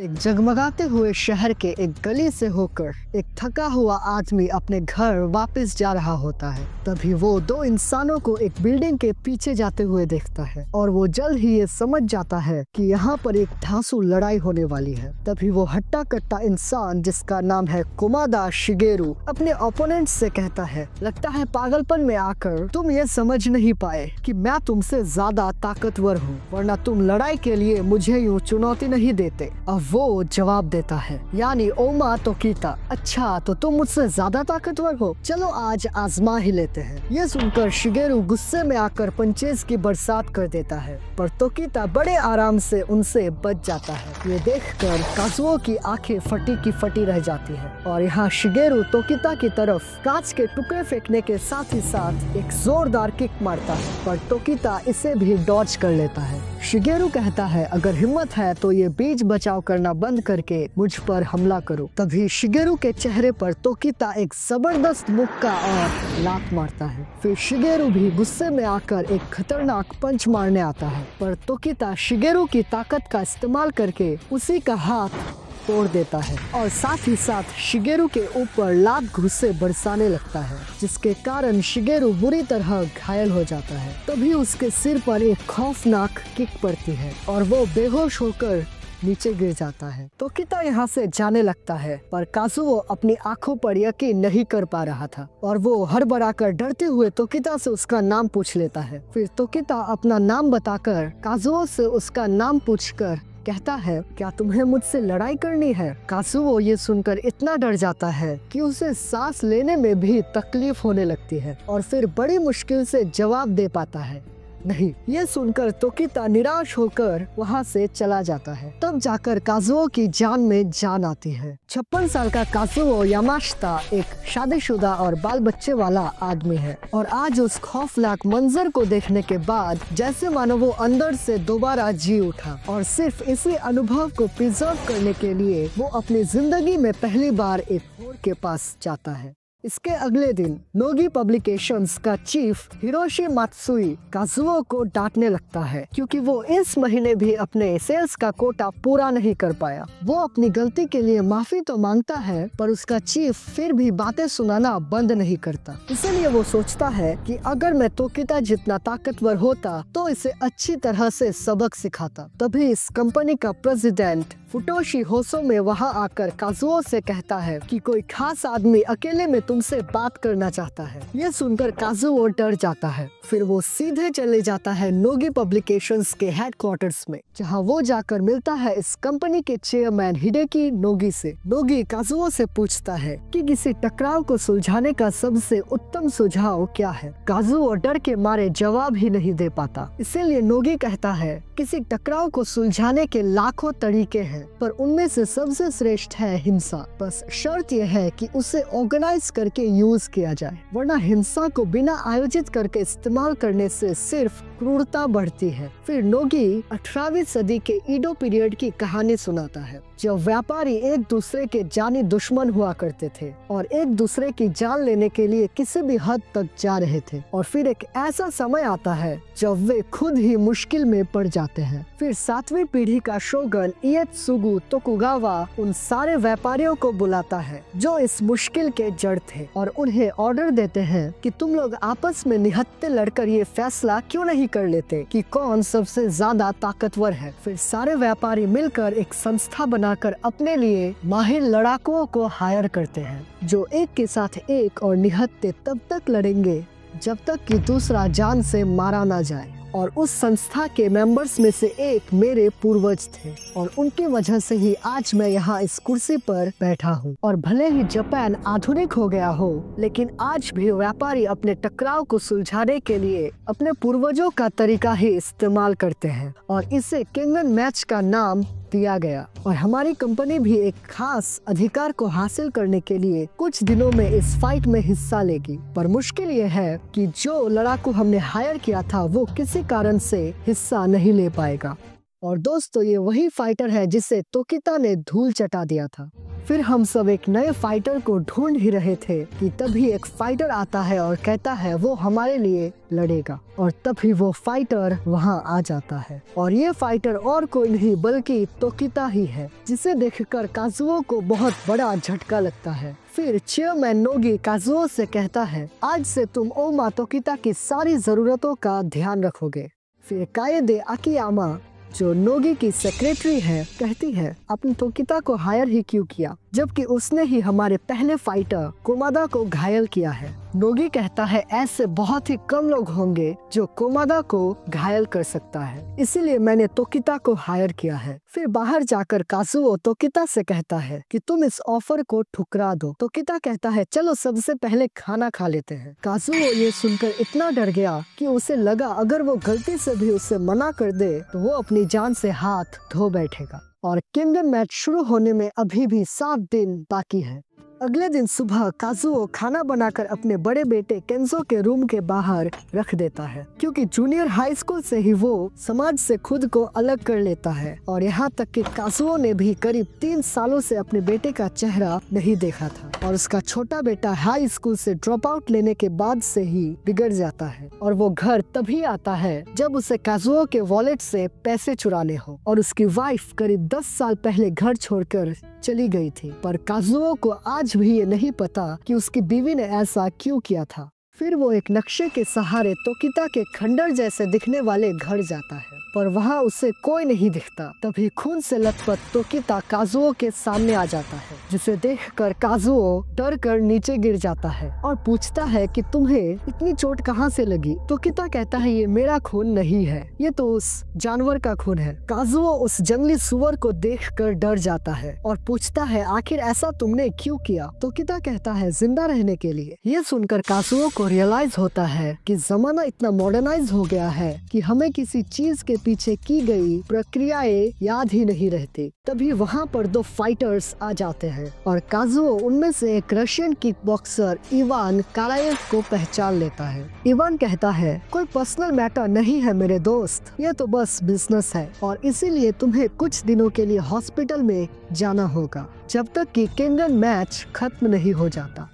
एक जगमगाते हुए शहर के एक गली से होकर एक थका हुआ आदमी अपने घर वापस जा रहा होता है। तभी वो दो इंसानों को एक बिल्डिंग के पीछे जाते हुए देखता है और वो जल्द ही ये समझ जाता है कि यहाँ पर एक धांसू लड़ाई होने वाली है। तभी वो हट्टा कट्टा इंसान जिसका नाम है कुमादा शिगेरू अपने ओपोनेंट से कहता है, लगता है पागलपन में आकर तुम ये समझ नहीं पाए कि मैं तुमसे ज्यादा ताकतवर हूँ, वरना तुम लड़ाई के लिए मुझे यूँ चुनौती नहीं देते। अब वो जवाब देता है, यानी ओमा तोकिता, अच्छा तो तुम मुझसे ज्यादा ताकतवर हो, चलो आज आजमा ही लेते हैं। ये सुनकर शिगेरू गुस्से में आकर पंचेस की बरसात कर देता है, पर तोकिता बड़े आराम से उनसे बच जाता है। ये देखकर काजुओ की आंखें फटी की फटी रह जाती है और यहाँ शिगेरू तोकिता की तरफ कांच के टुकड़े फेंकने के साथ ही साथ एक जोरदार किक मारता है, पर तोकिता इसे भी डॉज कर लेता है। शिगेरू कहता है, अगर हिम्मत है तो ये बीच बचाव करना बंद करके मुझ पर हमला करो। तभी शिगेरू के चेहरे पर तोकिता एक जबरदस्त मुक्का और लात मारता है। फिर शिगेरू भी गुस्से में आकर एक खतरनाक पंच मारने आता है, पर तोकिता शिगेरू की ताकत का इस्तेमाल करके उसी का हाथ तोड़ देता है और साथ ही साथ शिगेरू के ऊपर लात घुस्से बरसाने लगता है, जिसके कारण शिगेरू बुरी तरह घायल हो जाता है। तभी उसके सिर पर एक खौफनाक किक पड़ती है और वो बेहोश होकर नीचे गिर जाता है। तोकिता यहाँ से जाने लगता है, पर काजुओ अपनी आंखों पर यकीन नहीं कर पा रहा था और वो हड़बड़ाकर डरते हुए तोकिता से उसका नाम पूछ लेता है। फिर तोकिता अपना नाम बताकर काजुओ से उसका नाम पूछकर कहता है, क्या तुम्हें मुझसे लड़ाई करनी है? काजुओ ये सुनकर इतना डर जाता है कि उसे सांस लेने में भी तकलीफ होने लगती है और फिर बड़ी मुश्किल से जवाब दे पाता है, नहीं। ये सुनकर तोकिता निराश होकर वहाँ से चला जाता है। तब जाकर काजुओ की जान में जान आती है। 56 साल का काजुओ यामाशिता एक शादीशुदा और बाल बच्चे वाला आदमी है और आज उस खौफनाक मंजर को देखने के बाद जैसे मानो वो अंदर से दोबारा जी उठा और सिर्फ इसी अनुभव को प्रिजर्व करने के लिए वो अपनी जिंदगी में पहली बार एक होर के पास जाता है। इसके अगले दिन नोगी पब्लिकेशंस का चीफ हिरोशी मात्सुई काजुओ को डांटने लगता है क्योंकि वो इस महीने भी अपने सेल्स का कोटा पूरा नहीं कर पाया। वो अपनी गलती के लिए माफी तो मांगता है, पर उसका चीफ फिर भी बातें सुनाना बंद नहीं करता। इसलिए वो सोचता है कि अगर मैं तोकिता जितना ताकतवर होता तो इसे अच्छी तरह से सबक सिखाता। तभी इस कंपनी का प्रेसिडेंट फुटोशी होसोमे वहाँ आकर काजुओ से कहता है कि कोई खास आदमी अकेले में तुमसे बात करना चाहता है। ये सुनकर काजुओ डर जाता है। फिर वो सीधे चले जाता है नोगी पब्लिकेशंस के हेडक्वार्टर्स में, जहाँ वो जाकर मिलता है इस कंपनी के चेयरमैन हिडेकी नोगी से। नोगी काजुओ से पूछता है कि किसी टकराव को सुलझाने का सबसे उत्तम सुझाव क्या है। काजुओ डर के मारे जवाब ही नहीं दे पाता। इसीलिए नोगी कहता है, किसी टकराव को सुलझाने के लाखों तरीके हैं, पर उनमें से सबसे श्रेष्ठ है हिंसा। बस शर्त यह है कि उसे ऑर्गेनाइज करके यूज किया जाए, वरना हिंसा को बिना आयोजित करके इस्तेमाल करने से सिर्फ क्रूरता बढ़ती है। फिर नोगी 18वीं सदी के ईडो पीरियड की कहानी सुनाता है, जब व्यापारी एक दूसरे के जानी दुश्मन हुआ करते थे और एक दूसरे की जान लेने के लिए किसी भी हद तक जा रहे थे, और फिर एक ऐसा समय आता है जब वे खुद ही मुश्किल में पड़ जाते हैं। फिर 7वीं पीढ़ी का शोगन इएत्सुगु तोकुगावा उन सारे व्यापारियों को बुलाता है जो इस मुश्किल के जड़ थे और उन्हें ऑर्डर देते हैं कि तुम लोग आपस में निहत्थे लड़कर ये फैसला क्यों नहीं कर लेते कि कौन सबसे ज्यादा ताकतवर है। फिर सारे व्यापारी मिलकर एक संस्था बनाकर अपने लिए माहिर लड़ाकों को हायर करते हैं, जो एक के साथ एक और निहत्थे तब तक लड़ेंगे जब तक कि दूसरा जान से मारा ना जाए। और उस संस्था के मेंबर्स में से एक मेरे पूर्वज थे और उनकी वजह से ही आज मैं यहाँ इस कुर्सी पर बैठा हूँ। और भले ही जापान आधुनिक हो गया हो, लेकिन आज भी व्यापारी अपने टकराव को सुलझाने के लिए अपने पूर्वजों का तरीका ही इस्तेमाल करते हैं और इसे किंगन मैच का नाम दिया गया। और हमारी कंपनी भी एक खास अधिकार को हासिल करने के लिए कुछ दिनों में इस फाइट में हिस्सा लेगी, पर मुश्किल ये है कि जो लड़ाकू हमने हायर किया था वो किसी कारण से हिस्सा नहीं ले पाएगा। और दोस्तों, ये वही फाइटर है जिसे तोकिता ने धूल चटा दिया था। फिर हम सब एक नए फाइटर को ढूंढ ही रहे थे कि तभी एक फाइटर आता है और कहता है वो हमारे लिए लड़ेगा, और तभी वो फाइटर वहाँ आ जाता है। और ये फाइटर और कोई नहीं बल्कि तोकिता ही है, जिसे देखकर काजुओ को बहुत बड़ा झटका लगता है। फिर चेयरमैन नोगी काजुओ से कहता है, आज से तुम ओमा तोकिता की सारी जरूरतों का ध्यान रखोगे। फिर कायदे आकियामा जो नोगी की सेक्रेटरी है कहती है, आपने तोकिता को हायर ही क्यों किया जबकि उसने ही हमारे पहले फाइटर कोमादा को घायल किया है। नोगी कहता है ऐसे बहुत ही कम लोग होंगे जो कोमादा को घायल कर सकता है, इसीलिए मैंने तोकिता को हायर किया है। फिर बाहर जाकर काजुओ तोकिता से कहता है कि तुम इस ऑफर को ठुकरा दो। तोकिता कहता है चलो सबसे पहले खाना खा लेते हैं। काजुओ ये सुनकर इतना डर गया कि उसे लगा अगर वो गलती से भी उसे मना कर दे तो वो अपनी जान से हाथ धो बैठेगा। और किंगडम मैच शुरू होने में अभी भी 7 दिन बाकी है। अगले दिन सुबह काजुओ खाना बनाकर अपने बड़े बेटे केंजो के रूम के बाहर रख देता है, क्योंकि जूनियर हाई स्कूल से ही वो समाज से खुद को अलग कर लेता है। और यहाँ तक कि काजुओ ने भी करीब 3 सालों से अपने बेटे का चेहरा नहीं देखा था, और उसका छोटा बेटा हाई स्कूल से ड्रॉप आउट लेने के बाद से ही बिगड़ जाता है। और वो घर तभी आता है जब उसे काजुओ के वॉलेट से पैसे चुराने हो, और उसकी वाइफ करीब 10 साल पहले घर छोड़कर चली गई थी। पर काजुओ को आज भी ये नहीं पता कि उसकी बीवी ने ऐसा क्यों किया था। फिर वो एक नक्शे के सहारे तोकिता के खंडर जैसे दिखने वाले घर जाता है, पर वहाँ उसे कोई नहीं दिखता। तभी खून से लथपथ तोकिता काजुओ के सामने आ जाता है, जिसे देखकर काजुओ डर कर नीचे गिर जाता है और पूछता है कि तुम्हें इतनी चोट कहाँ से लगी। तोकिता कहता है ये मेरा खून नहीं है, ये तो उस जानवर का खून है। काजुओ उस जंगली सुअर को देखकर डर जाता है और पूछता है आखिर ऐसा तुमने क्यों किया। तोकिता कहता है जिंदा रहने के लिए। ये सुनकर काजुओ को रियलाइज होता है कि जमाना इतना मॉडर्नाइज हो गया है कि हमें किसी चीज के पीछे की गई प्रक्रियाएं याद ही नहीं रहती। तभी वहाँ पर 2 फाइटर्स आ जाते हैं और काजुओ उनमें से एक रशियन किक बॉक्सर इवान कारायेव को पहचान लेता है। इवान कहता है कोई पर्सनल मैटर नहीं है मेरे दोस्त, ये तो बस बिजनेस है और इसीलिए तुम्हें कुछ दिनों के लिए हॉस्पिटल में जाना होगा जब तक कि किंगडम मैच खत्म नहीं हो जाता।